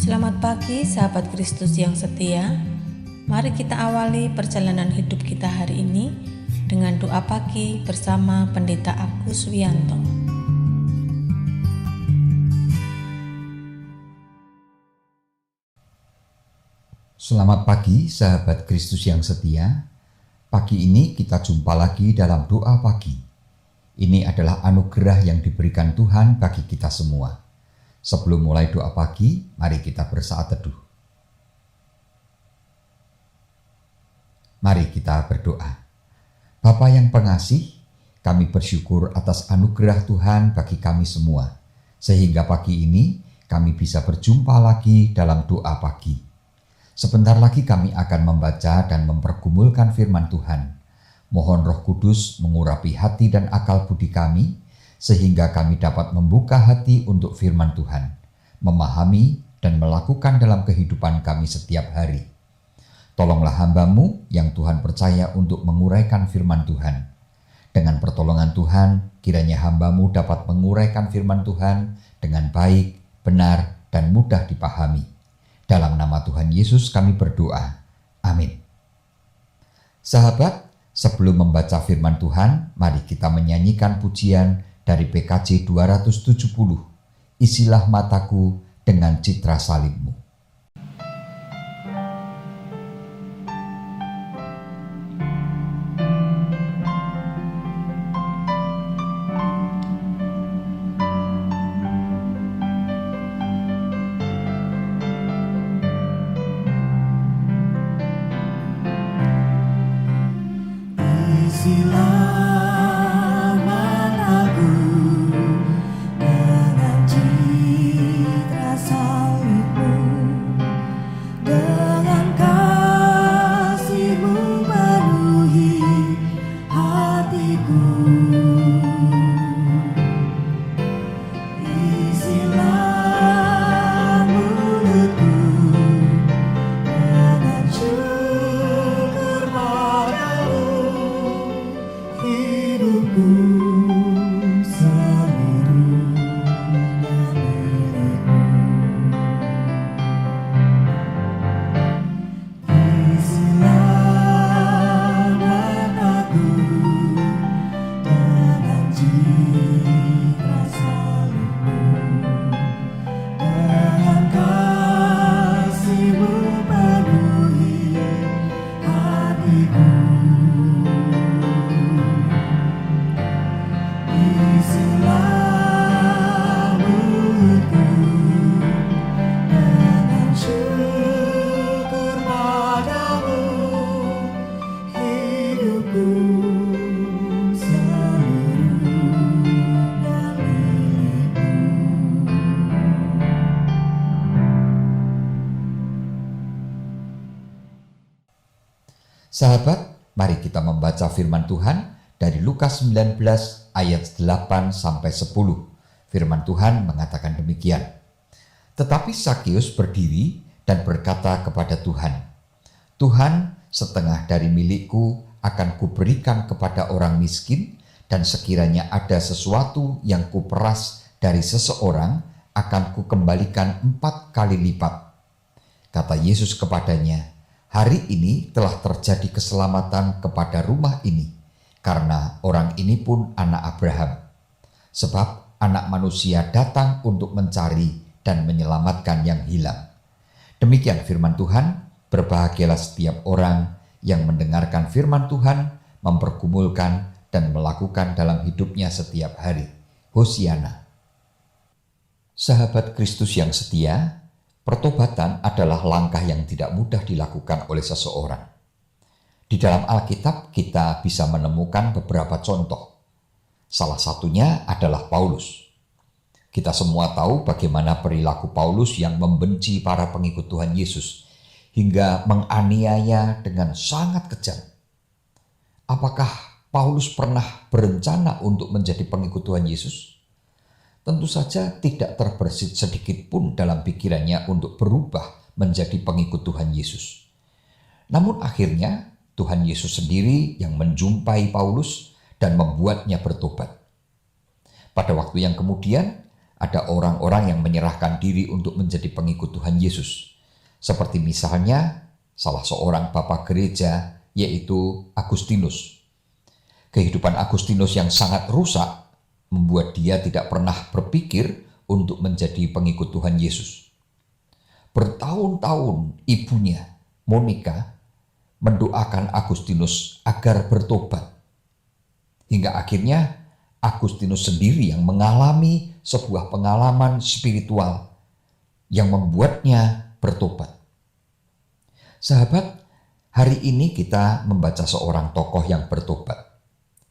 Selamat pagi sahabat Kristus yang setia. Mari kita awali perjalanan hidup kita hari ini dengan doa pagi bersama Pendeta Agus Wianto. Selamat pagi sahabat Kristus yang setia. Pagi ini kita jumpa lagi dalam doa pagi. Ini adalah anugerah yang diberikan Tuhan bagi kita semua. Sebelum mulai doa pagi, mari kita bersaat teduh. Mari kita berdoa. Bapa yang pengasih, kami bersyukur atas anugerah Tuhan bagi kami semua. Sehingga pagi ini kami bisa berjumpa lagi dalam doa pagi. Sebentar lagi kami akan membaca dan mempergumulkan firman Tuhan. Mohon Roh Kudus mengurapi hati dan akal budi kami, sehingga kami dapat membuka hati untuk firman Tuhan, memahami dan melakukan dalam kehidupan kami setiap hari. Tolonglah hamba-Mu yang Tuhan percaya untuk menguraikan firman Tuhan. Dengan pertolongan Tuhan, kiranya hamba-Mu dapat menguraikan firman Tuhan dengan baik, benar, dan mudah dipahami. Dalam nama Tuhan Yesus kami berdoa. Amin. Sahabat, sebelum membaca firman Tuhan, mari kita menyanyikan pujian dari PKJ 270, Isilah mataku dengan citra salib-Mu. Isilah mataku dengan citra salib-Mu, dengan kasih-Mu penuhi hatiku. Isilah mulutku dengan syukur padamu. Hidupku seluruhnya milik-Mu. Isilah mataku dengan citra salib-Mu, dengan kasih-Mu penuhi hatiku. Isilah mulutku dengan syukur padamu. Hidupku seluruhnya milik-Mu. Sahabat, mari kita membaca firman Tuhan dari Lukas 19 ayat 8 sampai 10. Firman Tuhan mengatakan demikian. Tetapi Sakeus berdiri dan berkata kepada Tuhan, Tuhan, setengah dari milikku akan kuberikan kepada orang miskin, dan sekiranya ada sesuatu yang kuperas dari seseorang, akan kukembalikan 4 kali lipat. Kata Yesus kepadanya, hari ini telah terjadi keselamatan kepada rumah ini, karena orang ini pun anak Abraham. Sebab anak manusia datang untuk mencari dan menyelamatkan yang hilang. Demikian firman Tuhan. Berbahagialah setiap orang yang mendengarkan firman Tuhan, mempergumulkan dan melakukan dalam hidupnya setiap hari. Hosiana. Sahabat Kristus yang setia, pertobatan adalah langkah yang tidak mudah dilakukan oleh seseorang. Di dalam Alkitab kita bisa menemukan beberapa contoh. Salah satunya adalah Paulus. Kita semua tahu bagaimana perilaku Paulus yang membenci para pengikut Tuhan Yesus hingga menganiaya dengan sangat kejam. Apakah Paulus pernah berencana untuk menjadi pengikut Tuhan Yesus? Tentu saja tidak terbersit sedikit pun dalam pikirannya untuk berubah menjadi pengikut Tuhan Yesus. Namun akhirnya Tuhan Yesus sendiri yang menjumpai Paulus dan membuatnya bertobat. Pada waktu yang kemudian, ada orang-orang yang menyerahkan diri untuk menjadi pengikut Tuhan Yesus. Seperti misalnya salah seorang bapak gereja, yaitu Agustinus. Kehidupan Agustinus yang sangat rusak membuat dia tidak pernah berpikir untuk menjadi pengikut Tuhan Yesus. Bertahun-tahun ibunya, Monica, mendoakan Agustinus agar bertobat. Hingga akhirnya Agustinus sendiri yang mengalami sebuah pengalaman spiritual yang membuatnya bertobat. Sahabat, hari ini kita membaca seorang tokoh yang bertobat,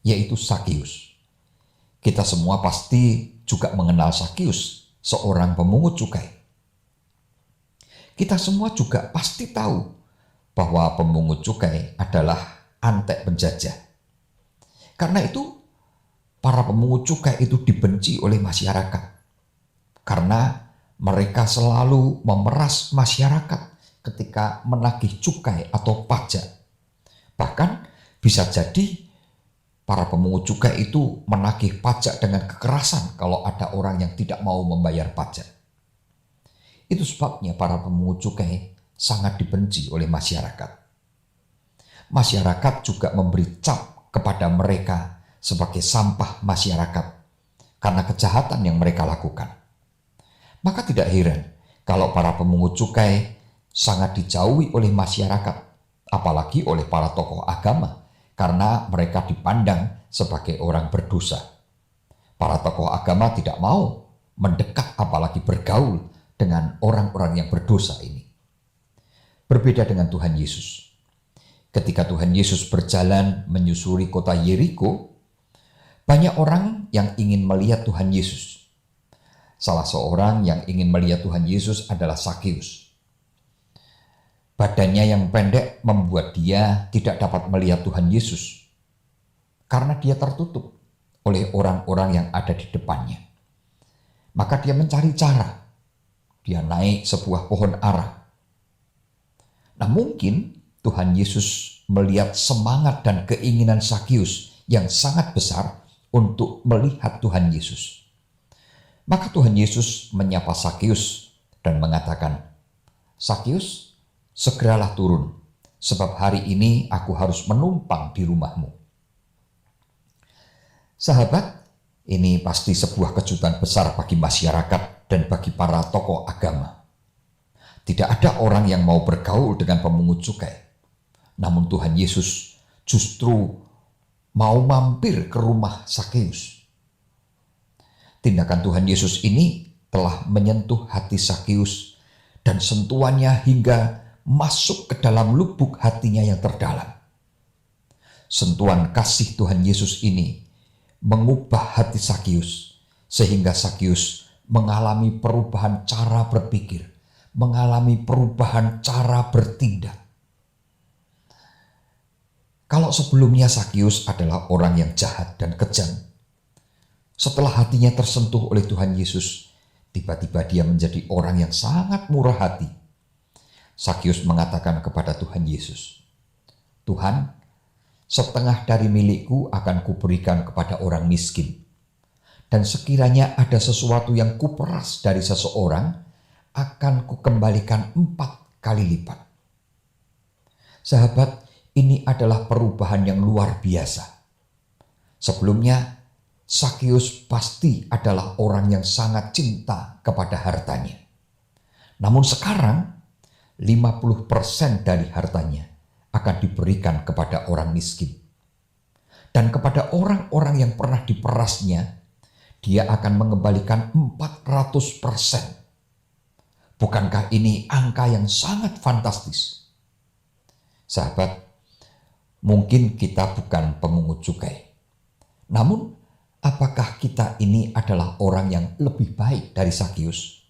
yaitu Sakeus. Kita semua pasti juga mengenal Sakeus, seorang pemungut cukai. Kita semua juga pasti tahu bahwa pemungut cukai adalah antek penjajah. Karena itu, para pemungut cukai itu dibenci oleh masyarakat. Karena mereka selalu memeras masyarakat ketika menagih cukai atau pajak. Bahkan bisa jadi para pemungut cukai itu menagih pajak dengan kekerasan kalau ada orang yang tidak mau membayar pajak. Itu sebabnya para pemungut cukai sangat dibenci oleh masyarakat. Masyarakat juga memberi cap kepada mereka sebagai sampah masyarakat karena kejahatan yang mereka lakukan. Maka tidak heran kalau para pemungut cukai sangat dijauhi oleh masyarakat, apalagi oleh para tokoh agama, karena mereka dipandang sebagai orang berdosa. Para tokoh agama tidak mau mendekat apalagi bergaul dengan orang-orang yang berdosa ini. Berbeda dengan Tuhan Yesus. Ketika Tuhan Yesus berjalan menyusuri kota Yeriko, banyak orang yang ingin melihat Tuhan Yesus. Salah seorang yang ingin melihat Tuhan Yesus adalah Sakeus. Badannya yang pendek membuat dia tidak dapat melihat Tuhan Yesus karena dia tertutup oleh orang-orang yang ada di depannya. Maka dia mencari cara. Dia naik sebuah pohon ara. Nah, mungkin Tuhan Yesus melihat semangat dan keinginan Sakeus yang sangat besar untuk melihat Tuhan Yesus. Maka Tuhan Yesus menyapa Sakeus dan mengatakan, "Sakeus, segeralah turun, sebab hari ini aku harus menumpang di rumahmu." Sahabat, ini pasti sebuah kejutan besar bagi masyarakat dan bagi para tokoh agama. Tidak ada orang yang mau bergaul dengan pemungut cukai. Namun Tuhan Yesus justru mau mampir ke rumah Sakeus. Tindakan Tuhan Yesus ini telah menyentuh hati Sakeus dan sentuhannya hingga masuk ke dalam lubuk hatinya yang terdalam. Sentuhan kasih Tuhan Yesus ini mengubah hati Sakeus sehingga Sakeus mengalami perubahan cara berpikir, mengalami perubahan cara bertindak. Kalau sebelumnya Sakeus adalah orang yang jahat dan kejam, setelah hatinya tersentuh oleh Tuhan Yesus, tiba-tiba dia menjadi orang yang sangat murah hati. Sakeus mengatakan kepada Tuhan Yesus, "Tuhan, setengah dari milikku akan kuberikan kepada orang miskin. Dan sekiranya ada sesuatu yang kuperas dari seseorang, akan kukembalikan 4 kali lipat." Sahabat, ini adalah perubahan yang luar biasa. Sebelumnya, Sakeus pasti adalah orang yang sangat cinta kepada hartanya. Namun sekarang, 50% dari hartanya akan diberikan kepada orang miskin. Dan kepada orang-orang yang pernah diperasnya, dia akan mengembalikan 400%. Bukankah ini angka yang sangat fantastis? Sahabat, mungkin kita bukan pemungut cukai. Namun, apakah kita ini adalah orang yang lebih baik dari Sakeus?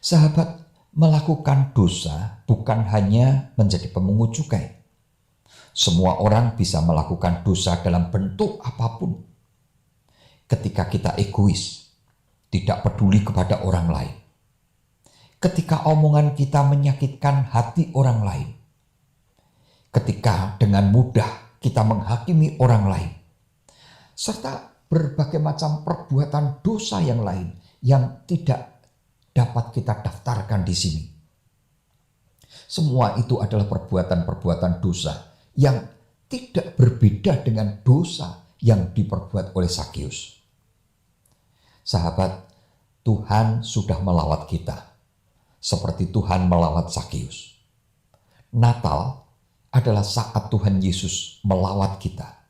Sahabat, melakukan dosa bukan hanya menjadi pemungut cukai. Semua orang bisa melakukan dosa dalam bentuk apapun. Ketika kita egois, tidak peduli kepada orang lain. Ketika omongan kita menyakitkan hati orang lain. Ketika dengan mudah kita menghakimi orang lain. Serta berbagai macam perbuatan dosa yang lain yang tidak dapat kita daftarkan di sini. Semua itu adalah perbuatan-perbuatan dosa yang tidak berbeda dengan dosa yang diperbuat oleh Sakeus. Sahabat, Tuhan sudah melawat kita seperti Tuhan melawat Sakeus. Natal adalah saat Tuhan Yesus melawat kita.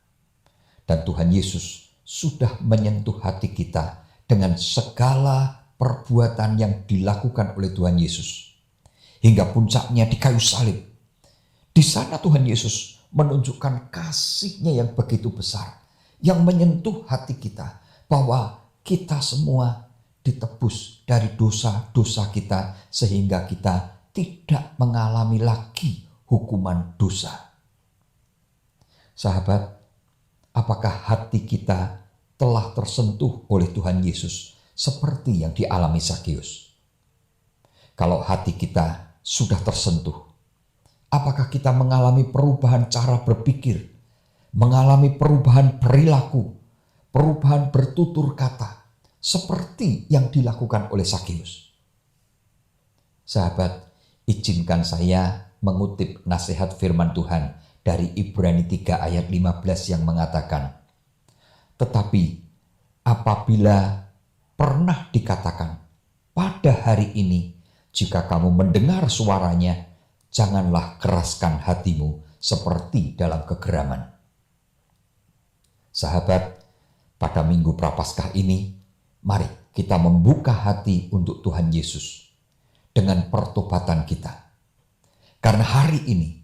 Dan Tuhan Yesus sudah menyentuh hati kita dengan segala perbuatan yang dilakukan oleh Tuhan Yesus. Hingga puncaknya di kayu salib. Di sana Tuhan Yesus menunjukkan kasih-Nya yang begitu besar. Yang menyentuh hati kita bahwa kita semua ditebus dari dosa-dosa kita sehingga kita tidak mengalami lagi hukuman dosa. Sahabat, apakah hati kita telah tersentuh oleh Tuhan Yesus seperti yang dialami Sakeus? Kalau hati kita sudah tersentuh, apakah kita mengalami perubahan cara berpikir, mengalami perubahan perilaku, perubahan bertutur kata, seperti yang dilakukan oleh Sakeus? Sahabat, izinkan saya mengutip nasihat firman Tuhan dari Ibrani 3 ayat 15 yang mengatakan, "Tetapi apabila pernah dikatakan, pada hari ini, jika kamu mendengar suaranya, janganlah keraskan hatimu seperti dalam kegeraman." Sahabat, pada Minggu Prapaskah ini, mari kita membuka hati untuk Tuhan Yesus dengan pertobatan kita. Karena hari ini,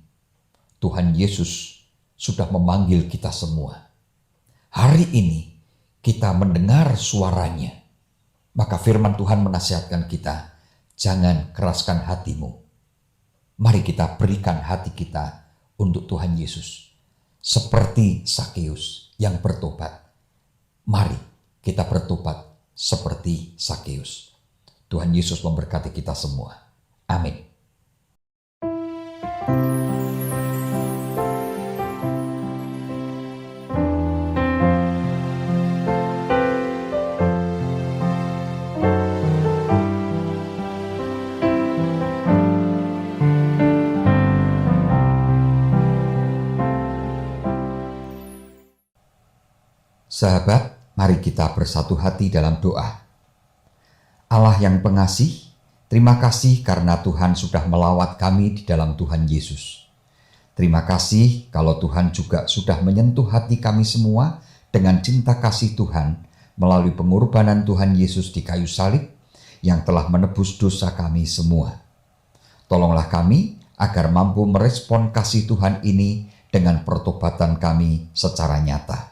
Tuhan Yesus sudah memanggil kita semua. Hari ini kita mendengar suaranya. Maka firman Tuhan menasihatkan kita, jangan keraskan hatimu. Mari kita berikan hati kita untuk Tuhan Yesus. Seperti Sakeus yang bertobat. Mari kita bertobat seperti Sakeus. Tuhan Yesus memberkati kita semua. Amin. Sahabat, mari kita bersatu hati dalam doa. Allah yang pengasih, terima kasih karena Tuhan sudah melawat kami di dalam Tuhan Yesus. Terima kasih kalau Tuhan juga sudah menyentuh hati kami semua dengan cinta kasih Tuhan melalui pengorbanan Tuhan Yesus di kayu salib yang telah menebus dosa kami semua. Tolonglah kami agar mampu merespon kasih Tuhan ini dengan pertobatan kami secara nyata.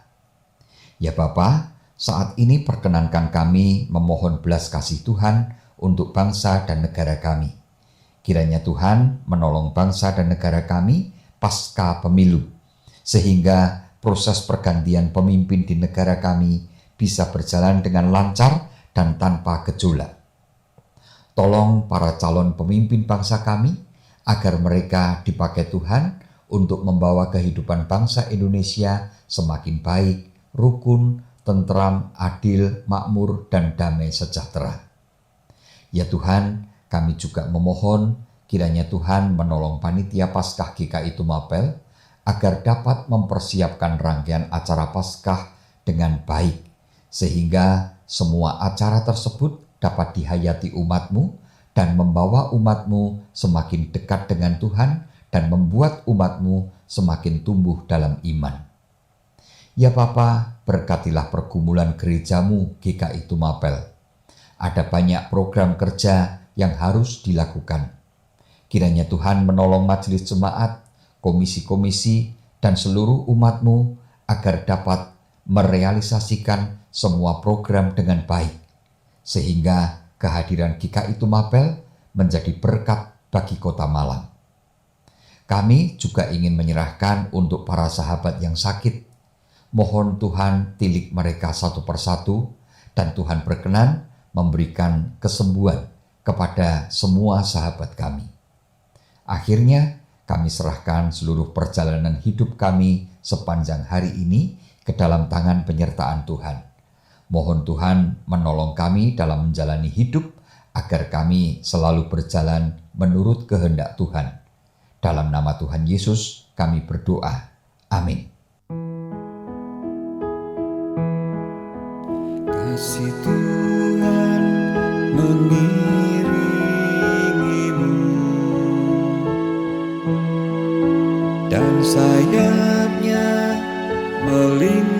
Ya Bapa, saat ini perkenankan kami memohon belas kasih Tuhan untuk bangsa dan negara kami. Kiranya Tuhan menolong bangsa dan negara kami pasca pemilu, sehingga proses pergantian pemimpin di negara kami bisa berjalan dengan lancar dan tanpa gejolak. Tolong para calon pemimpin bangsa kami agar mereka dipakai Tuhan untuk membawa kehidupan bangsa Indonesia semakin baik, rukun, tentram, adil, makmur, dan damai sejahtera. Ya Tuhan, kami juga memohon kiranya Tuhan menolong panitia Paskah GKI Tumapel agar dapat mempersiapkan rangkaian acara Paskah dengan baik, sehingga semua acara tersebut dapat dihayati umat-Mu dan membawa umat-Mu semakin dekat dengan Tuhan dan membuat umat-Mu semakin tumbuh dalam iman. Ya Bapa, berkatilah pergumulan gereja-Mu GKI Tumapel. Ada banyak program kerja yang harus dilakukan. Kiranya Tuhan menolong majelis jemaat, komisi-komisi, dan seluruh umat-Mu agar dapat merealisasikan semua program dengan baik, sehingga kehadiran GKI Tumapel menjadi berkat bagi Kota Malang. Kami juga ingin menyerahkan untuk para sahabat yang sakit. Mohon Tuhan tilik mereka satu persatu dan Tuhan berkenan memberikan kesembuhan kepada semua sahabat kami. Akhirnya kami serahkan seluruh perjalanan hidup kami sepanjang hari ini ke dalam tangan penyertaan Tuhan. Mohon Tuhan menolong kami dalam menjalani hidup agar kami selalu berjalan menurut kehendak Tuhan. Dalam nama Tuhan Yesus kami berdoa. Amin. Kasih Tuhan mengiringimu dan sayapnya melindungimu.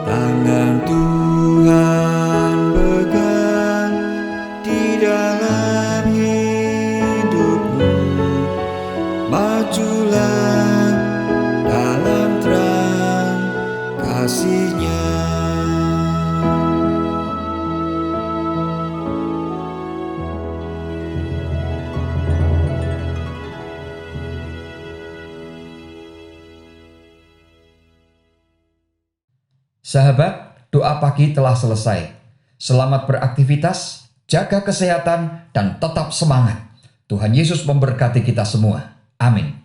Tangan Tuhan pegang di dalam hidupmu. Majulah dalam terang kasih-Nya. Sahabat, doa pagi telah selesai. Selamat beraktivitas, jaga kesehatan, dan tetap semangat. Tuhan Yesus memberkati kita semua. Amin.